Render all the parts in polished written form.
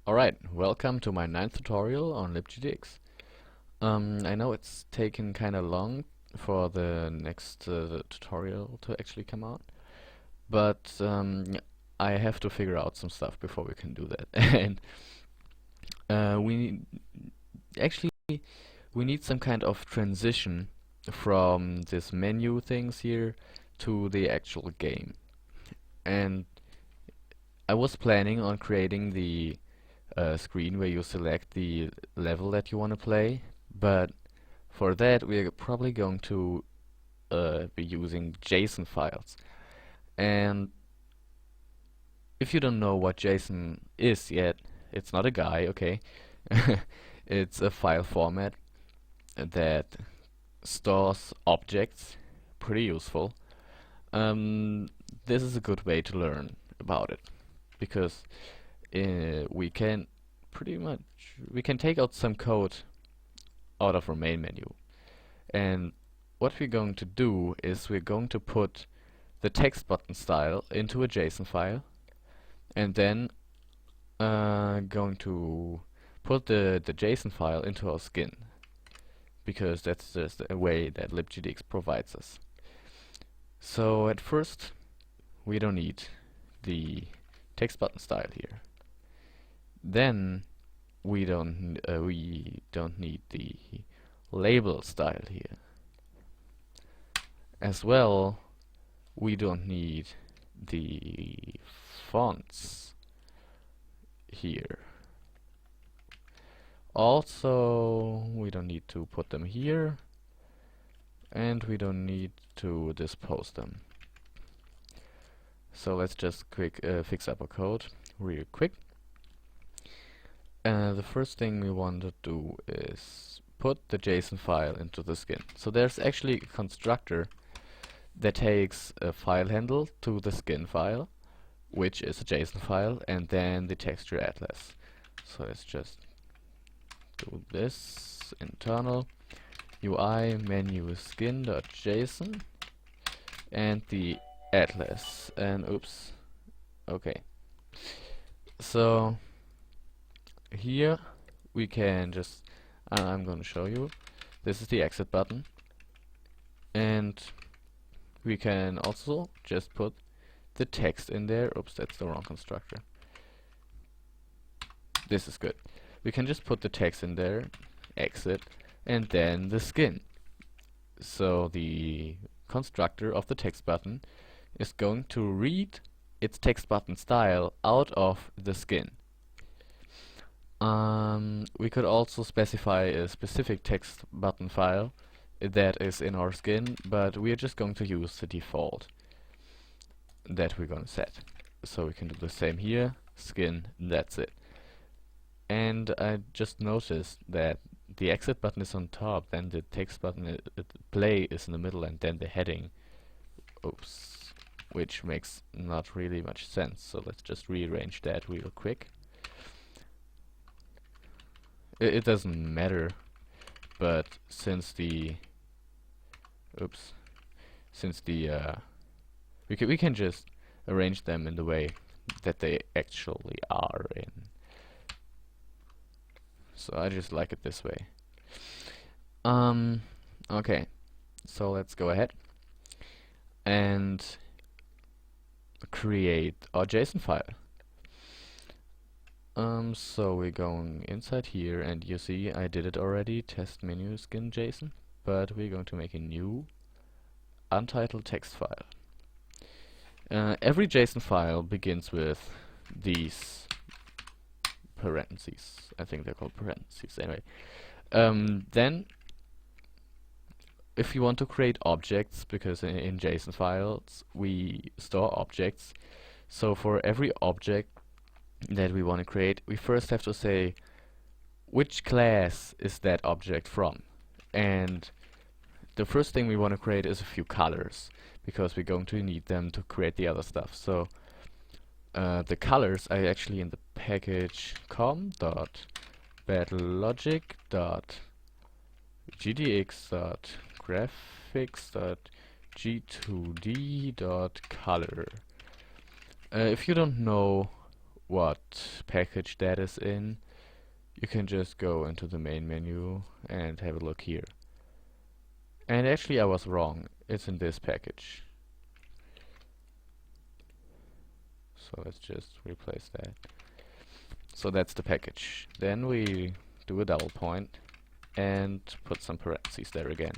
Alright, welcome to my 9th tutorial on LibGDX. I know it's taken kinda long for the next tutorial to actually come out, but I have to figure out some stuff before we can do that. And we actually we need some kind of transition from this menu things here to the actual game. And I was planning on creating the screen where you select the level that you want to play, but for that we're probably going to be using JSON files. And if you don't know what JSON is yet, it's not a guy, okay? It's a file format that stores objects, pretty useful. This is a good way to learn about it, because we can take out some code out of our main menu, and what we're going to do is we're going to put the text button style into a JSON file, and then going to put the JSON file into our skin, because that's just a way that LibGDX provides us. So at first we don't need the text button style here. Then we don't need the label style here. As well, we don't need the fonts here. Also, we don't need to put them here, and we don't need to dispose them. So let's just fix up our code real quick. The first thing we want to do is put the JSON file into the skin. So there's actually a constructor that takes a file handle to the skin file, which is a JSON file, and then the texture atlas. So let's just do this internal UI menu skin.json and the atlas, and oops, okay. So here we can just I'm going to show you, this is the exit button, and we can also just put the text in there. Oops, that's the wrong constructor. This is good. We can just put the text in there, exit, and then the skin. So the constructor of the text button is going to read its text button style out of the skin. We could also specify a specific text button file that is in our skin, but we are just going to use the default that we're going to set. So we can do the same here, skin, that's it. And I just noticed that the exit button is on top, then the text button play is in the middle, and then the heading. Oops, which makes not really much sense. So let's just rearrange that real quick. It doesn't matter, but since the we can just arrange them in the way that they actually are in. So I just like it this way. Okay, so let's go ahead and create our JSON file. So we're going inside here, and you see I did it already, test menu skin JSON, but we're going to make a new untitled text file. Every JSON file begins with these parentheses. I think they're called parentheses anyway. Then if you want to create objects, because in JSON files we store objects, so for every object that we want to create, we first have to say which class is that object from. And the first thing we want to create is a few colors, because we're going to need them to create the other stuff. So the colors are actually in the package com.battlelogix.gdx.graphics.g2d.color. If you don't know what package that is in, you can just go into the main menu and have a look here. And actually I was wrong, it's in this package. So let's just replace that. So that's the package. Then we do a double point and put some parentheses there again.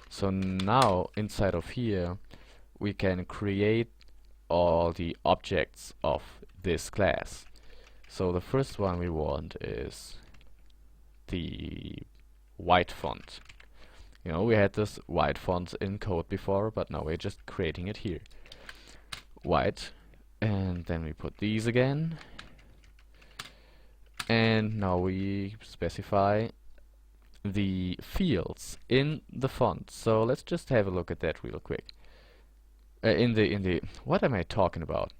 So now inside of here we can create all the objects of this class. So the first one we want is the white font. You know, we had this white font in code before, but now we're just creating it here. White, and then we put these again. And now we specify the fields in the font. So let's just have a look at that real quick. What am I talking about?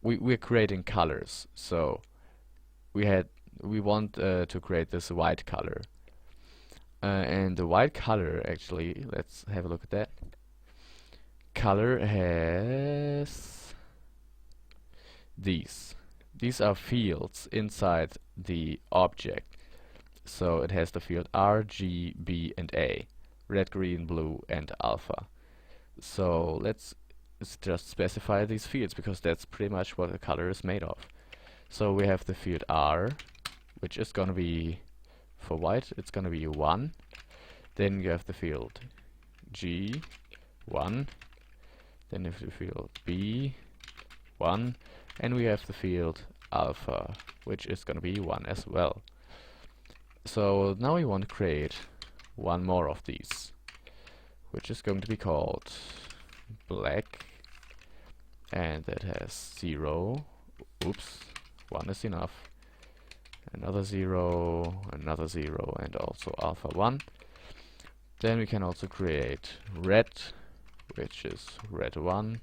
We're creating colors. So we want to create this white color. And the white color, actually, let's have a look at that. Color has these. These are fields inside the object. So it has the field R, G, B, and A. Red, green, blue, and alpha. So let's just specify these fields, because that's pretty much what a color is made of. So we have the field R, which is gonna be, for white, it's gonna be 1. Then you have the field G, 1. Then you have the field B, 1. And we have the field alpha, which is gonna be 1 as well. So now we want to create one more of these, which is going to be called black, and that has 0. Oops, 1 is enough. Another 0, another 0, and also alpha 1. Then we can also create red, which is red 1.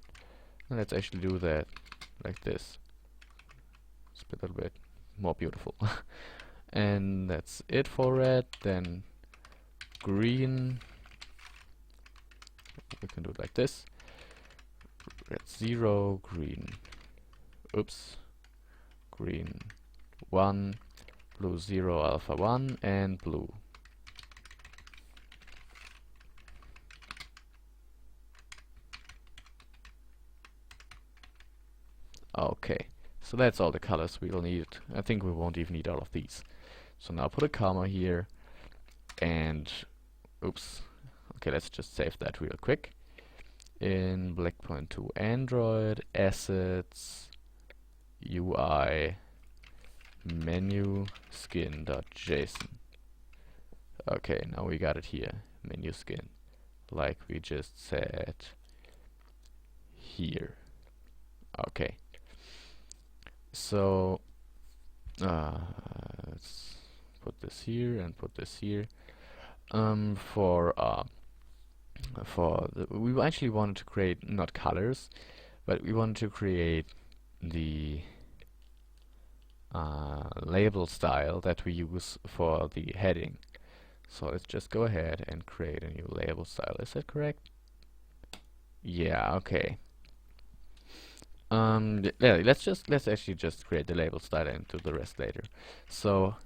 And let's actually do that like this. It's a little bit more beautiful. And that's it for red. Then green, we can do it like this. Red 0, green, oops, green 1, blue 0, alpha 1, and blue. Okay, so that's all the colors we'll need. I think we won't even need all of these. So now put a comma here, and oops. Okay, let's just save that real quick. In Blackpoint2 Android, assets, UI, menu, skin.json. Okay, now we got it here, menu skin, like we just said here. Okay, so let's put this here and put this here. We actually wanted to create not colors, but we wanted to create the label style that we use for the heading. So let's just go ahead and create a new label style. Is that correct? Yeah, okay. Yeah, let's actually just create the label style and do the rest later. So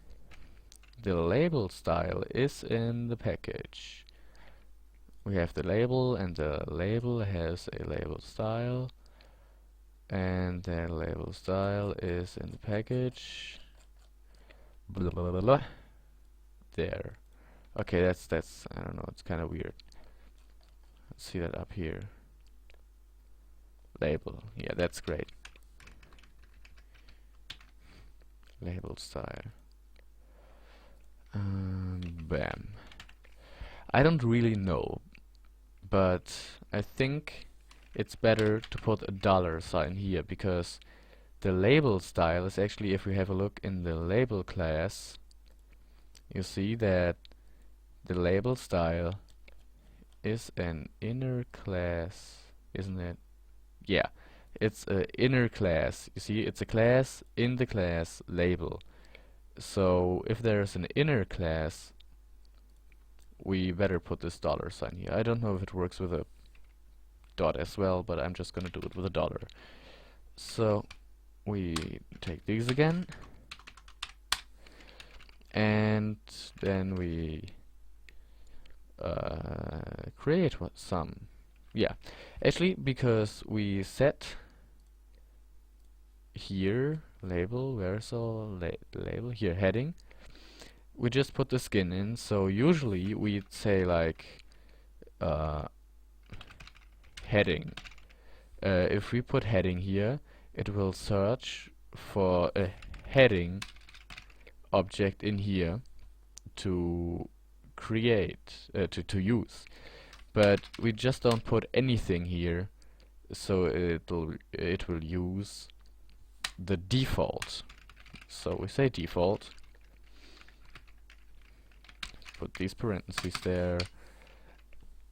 the label style is in the package. We have the label, and the label has a label style, and the label style is in the package. Blah, blah, blah, blah. There. Okay, that's I don't know, it's kind of weird. Let's see that up here. Label, yeah, that's great. Label style. Bam. I don't really know, but I think it's better to put a $sign here, because the label style is actually, if we have a look in the label class, you see that the label style is an inner class, isn't it? Yeah, it's an inner class. You see, it's a class in the class label. So if there's an inner class, we better put this $sign here. I don't know if it works with a dot as well, but I'm just gonna do it with a dollar. So we take these again, and then we create some. Yeah, actually, because we set here label, where's our label here, heading, we just put the skin in. So usually we'd say like heading. If we put heading here, it will search for a heading object in here to create, to use. But we just don't put anything here, so it will use the default. So we say default, put these parentheses there.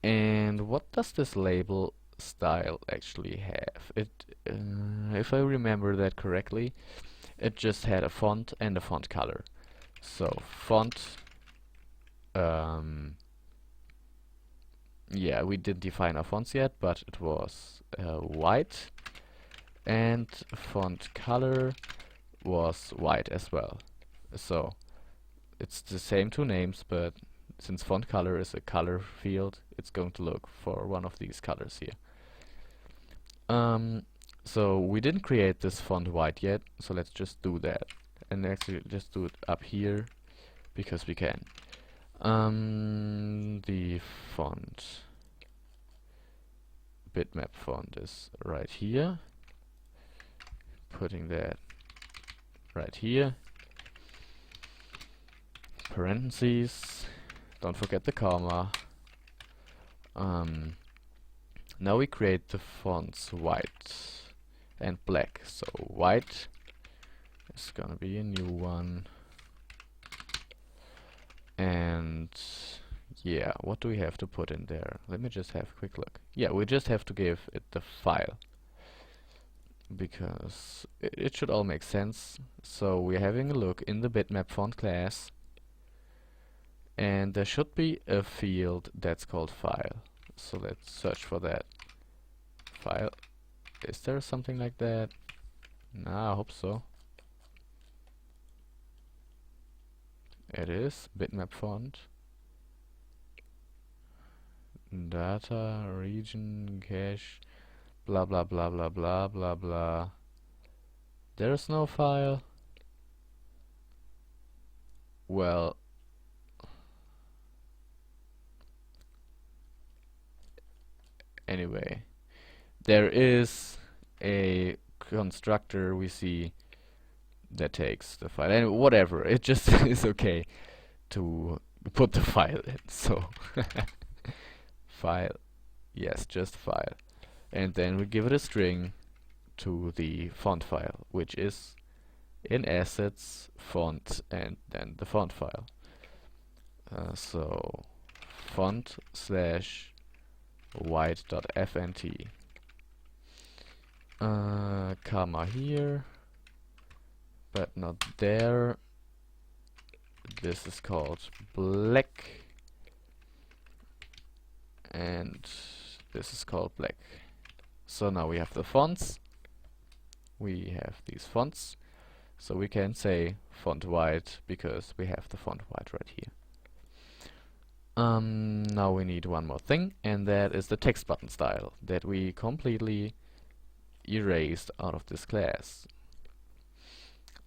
And what does this label style actually have? It, if I remember that correctly, it just had a font and a font color. So font, yeah, we didn't define our fonts yet, but it was white, and font color was white as well. So it's the same two names, but since font color is a color field, it's going to look for one of these colors here. So we didn't create this font white yet, so let's just do that. And actually just do it up here, because we can. The font, bitmap font is right here. Putting that right here. Parentheses. Don't forget the comma. Now we create the fonts white and black. So white is gonna be a new one. And yeah, what do we have to put in there? Let me just have a quick look. Yeah, we just have to give it the file, because it should all make sense. So we're having a look in the bitmap font class, and there should be a field that's called file. So let's search for that. File. Is there something like that? Nah, I hope so. It is bitmap font. Data, region, cache, blah blah blah blah blah blah blah. There's no file. Well, anyway, there is a constructor we see that takes the file, and whatever, it just is okay to put the file in. So file, yes, just file, and then we give it a string to the font file, which is in assets font and then the font file. So font slash white.fnt, comma here, but not there. This is called black, and this is called black. So now we have the fonts. We have these fonts, so we can say font white because we have the font white right here. Now we need one more thing, and that is the text button style that we completely erased out of this class.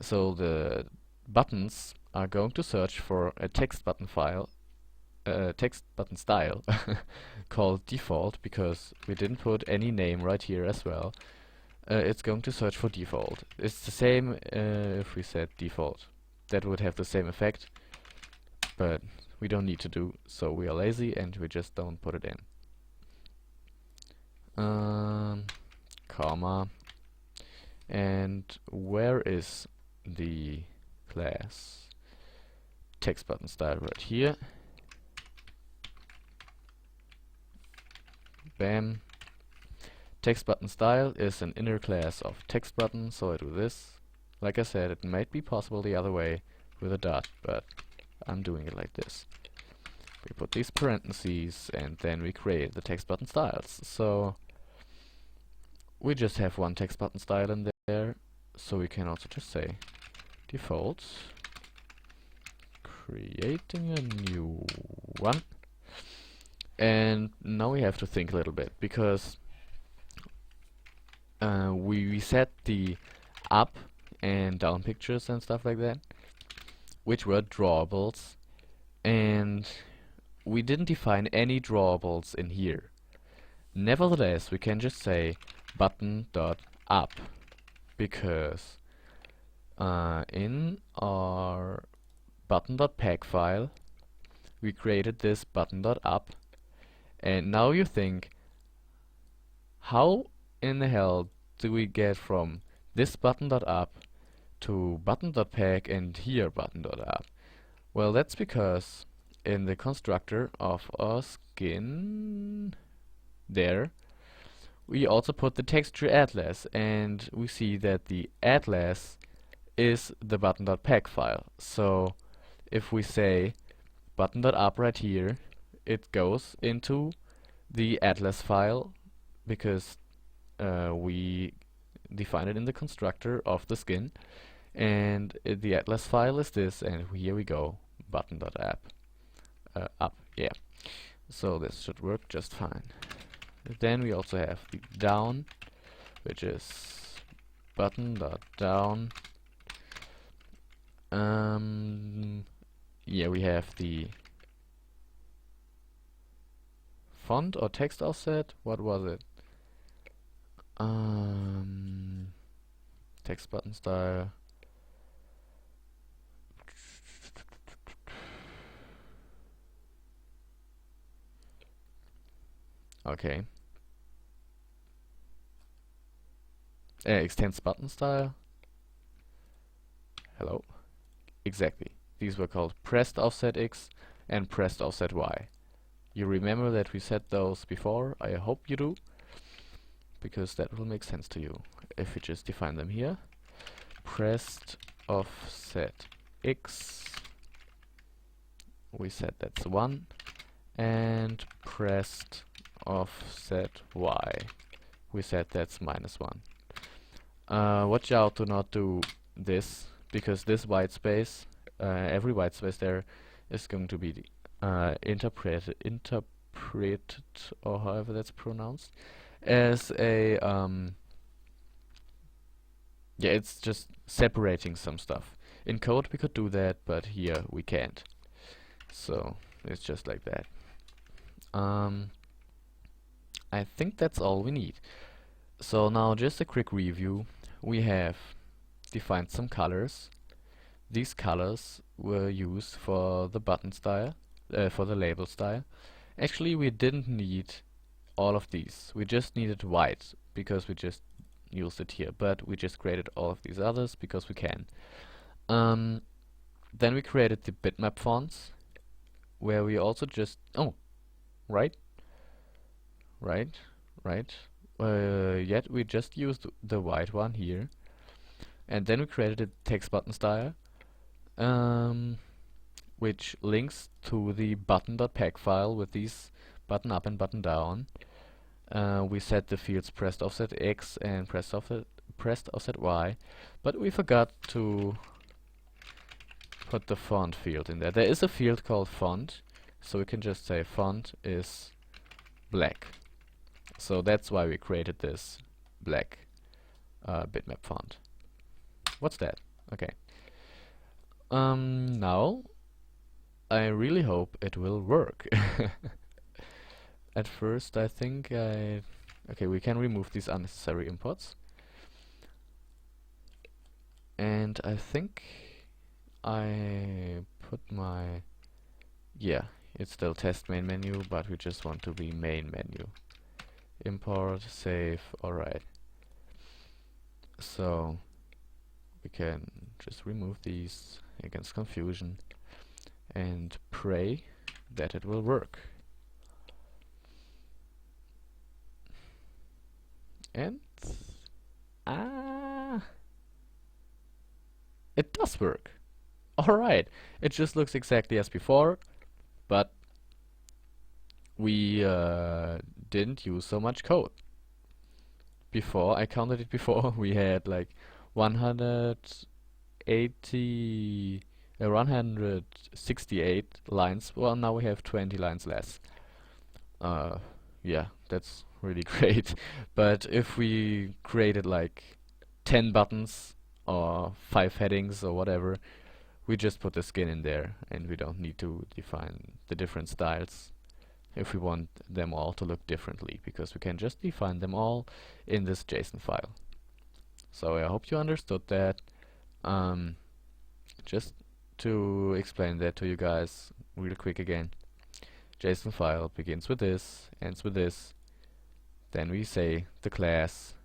So the buttons are going to search for a text button file, text button style called default, because we didn't put any name right here as well. It's going to search for default. It's the same if we said default. That would have the same effect, but we don't need to do, so we are lazy and we just don't put it in. Comma, and where is the class? Text button style right here. Bam. Text button style is an inner class of text button, so I do this. Like I said, it might be possible the other way with a dot, but I'm doing it like this. We put these parentheses and then we create the text button styles. So we just have one text button style in there, So we can also just say defaults, creating a new one. And now we have to think a little bit, because we set the up and down pictures and stuff like that, which were drawables, and we didn't define any drawables in here. Nevertheless, we can just say button.up, because in our button.peg file we created this button.up, and now you think, how in the hell do we get from this button.up to button.peg and here button.up? Well, that's because in the constructor of our skin there, we also put the texture atlas, and we see that the atlas is the button.peg file. So if we say button.up right here, it goes into the atlas file, because we define it in the constructor of the skin, and the atlas file is this, and here we go, button.app up, yeah. So this should work just fine. Then we also have the down, which is button.down. Yeah, we have the font or text offset. What was it? Text button style. Okay. Extends button style. Hello. Exactly. These were called pressed offset X and pressed offset Y. You remember that we said those before? I hope you do, because that will make sense to you if we just define them here. Pressed offset X, we said that's 1, and pressed offset Y, we said that's -1. Watch out to not do this, because this white space, every white space there is going to be interpreted, or however that's pronounced, as a yeah, it's just separating some stuff. In code we could do that, but here we can't. So it's just like that. I think that's all we need. So now just a quick review. We have defined some colors. These colors were used for the button style, for the label style. Actually, we didn't need all of these. We just needed white, because we just used it here, but we just created all of these others because we can. Then we created the bitmap fonts, where we also just yet we just used the white one here, and then we created a text button style, which links to the button.peg file with these button up and button down. We set the fields pressed offset X and pressed offset Y, but we forgot to put the font field in there. There is a field called font, so we can just say font is black. So that's why we created this black bitmap font. What's that? Okay. Now I really hope it will work. At first I think okay, we can remove these unnecessary imports, and I think I put my, yeah, it's still test main menu, but we just want to be main menu. Import, save, alright. So we can just remove these against confusion and pray that it will work. And it does work. Alright, it just looks exactly as before, but we didn't use so much code. Before, I counted it before, we had like 180 168 lines. Well, now we have 20 lines less. Uh, yeah, that's really great. But if we created like 10 buttons or 5 headings or whatever, we just put the skin in there and we don't need to define the different styles if we want them all to look differently, because we can just define them all in this JSON file. So I hope you understood that. Just to explain that to you guys real quick again. JSON file begins with this, ends with this, then we say the class,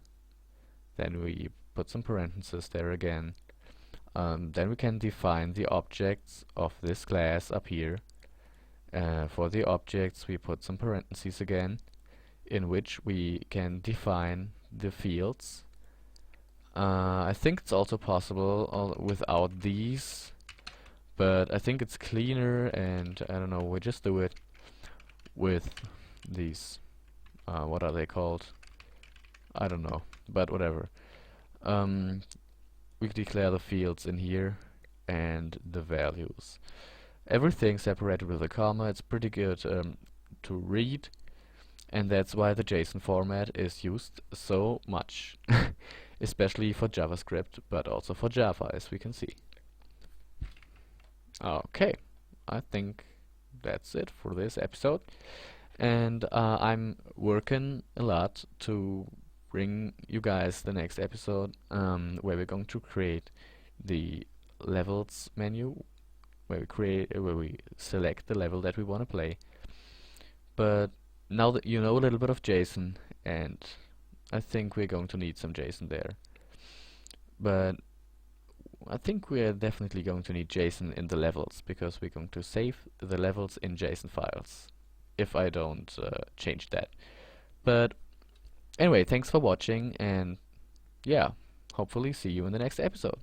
then we put some parentheses there again, then we can define the objects of this class up here. For the objects we put some parentheses again, in which we can define the fields. I think it's also possible without these, but I think it's cleaner, and I don't know, we just do it with these. What are they called? I don't know, but whatever. We declare the fields in here and the values. Everything separated with a comma. It's pretty good to read, and that's why the JSON format is used so much. Especially for JavaScript, but also for Java, as we can see. Okay, I think that's it for this episode. And I'm working a lot to bring you guys the next episode, where we're going to create the levels menu, where we select the level that we want to play. But now that you know a little bit of JSON, and I think we're going to need some JSON there. But I think we're definitely going to need JSON in the levels, because we're going to save the levels in JSON files, if I don't change that. But anyway, thanks for watching, and yeah, hopefully see you in the next episode.